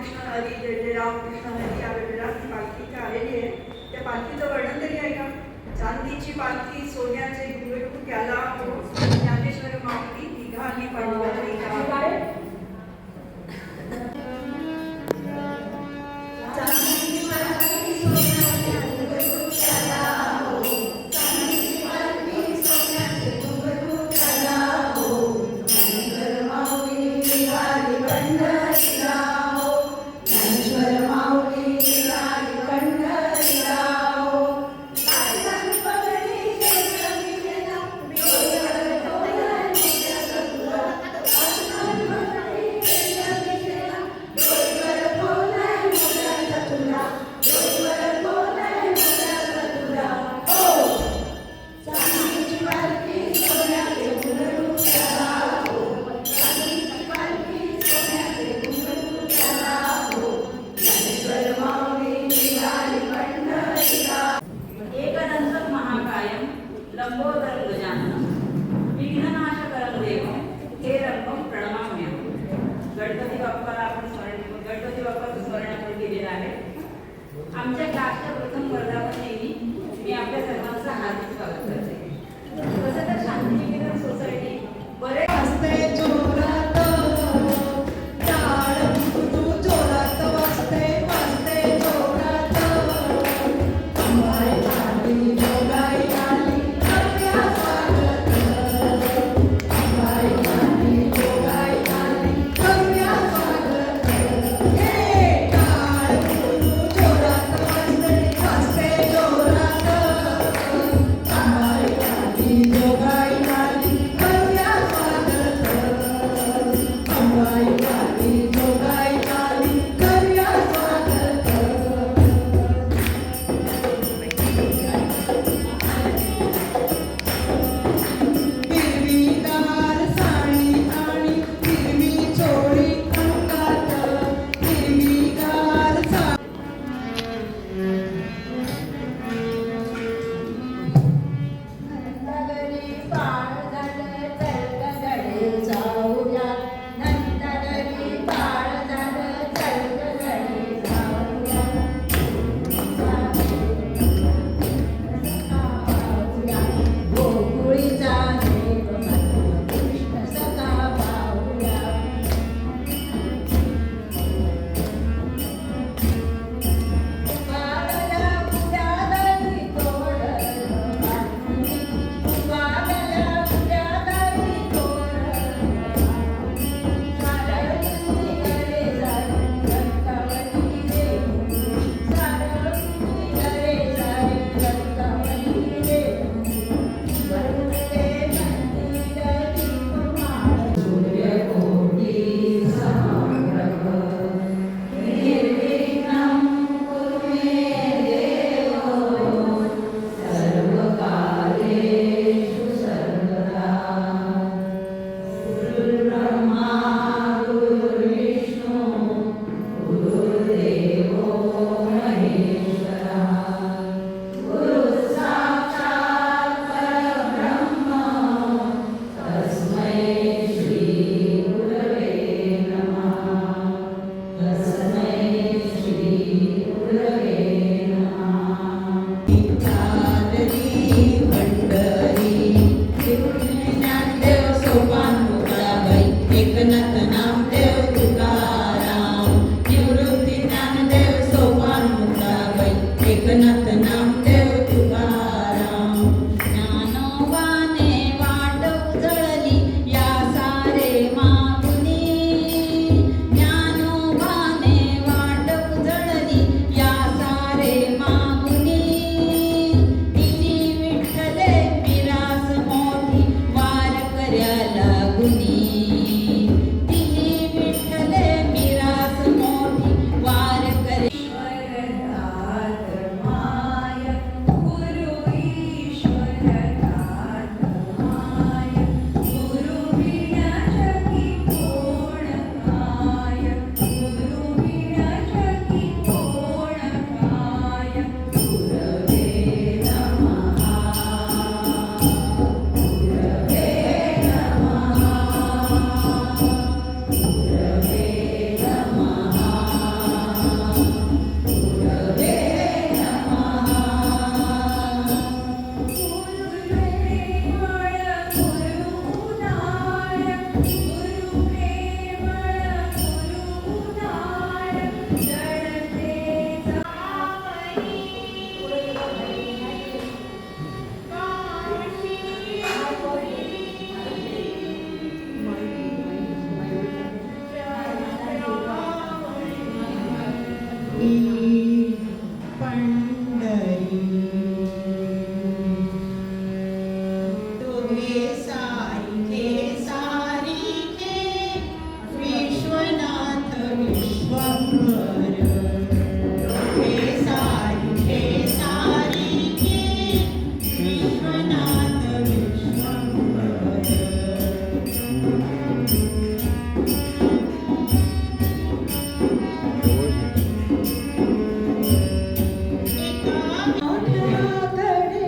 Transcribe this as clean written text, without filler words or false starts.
रामकृष्ण हरी, जय जय रामकृष्ण हरी या वेळेला ती पालखी इथे आलेली आहे. त्या पालखीचं वर्णन तरी आहे का? चांदीची पालखी सोन्याचे घुंगरू त्याला ज्ञानेश्वर माऊली निघाली पंढरीला. लंबोदर गजानन विघ्ननाशकरं देवं हे रंगम प्रणमाम्यहं. गणपती बाप्पाला आपण गणपती बाप्पाचं स्मरण आपण केलेलं आहे. आमच्या क्लासच्या प्रथम वर्गामध्ये मी आपल्या सर्वांचं हार्दिक स्वागत करते. तसं तर शांतिनिकेतन सोसायटी बरेच असते जोरात टाळ तू जोरात वाजते वाजते जोरात अंबाई आली जोगाई आली करूया स्वागत अंबाई आली जोगाई आली करूया स्वागत हे टाळ तू जोरात वाजते वाजते जोरात अंबाई आली जोगाई आली करूया स्वागत अंबाई आली जोगाई आली करूया स्वागत. हिरवीगार साडी आणि हिरवी चोळी अंगात हिरवीगार नंदगरी बाळ झालं चलगडे जाऊया नंदगरी बाळ झालं चलगडे जाऊया गोकुळीचा कृष्ण सखा पाहूया वागल्या उद्यादरी तोडलं वागल्या उद्यादरी तोडलं सारवली गरे सारी रक्तावली देऊ सारवली गरे सारी रक्तावली देऊ वरुणे मंदिर दीपमाळ सूर्यकोटी समप्रभ निर्विघ्नं कुरु मे देव सर्वकार्येषु सर्वदा. गुरुर्ब्रह्मा गुरुर्विष्णु गुरुर्देवो महेश्वरः गुरुः साक्षात् परब्रह्म तस्मै श्री गुरवे नमः तस्मै श्री गुरवे नमः. विद्याधरी पंढरी निवृत्ती ज्ञानदेव सोपान मुक्ताबाई एकनाथ नामदेव तुकाराम निवृत्ती ज्ञानदेव सोपान मुक्ताबाई एकनाथ नामदेव तुकाराम. ज्ञानोबाने वाट उजळली या सारे मागुनी ज्ञानोबाने वाट उजळली या सारे ई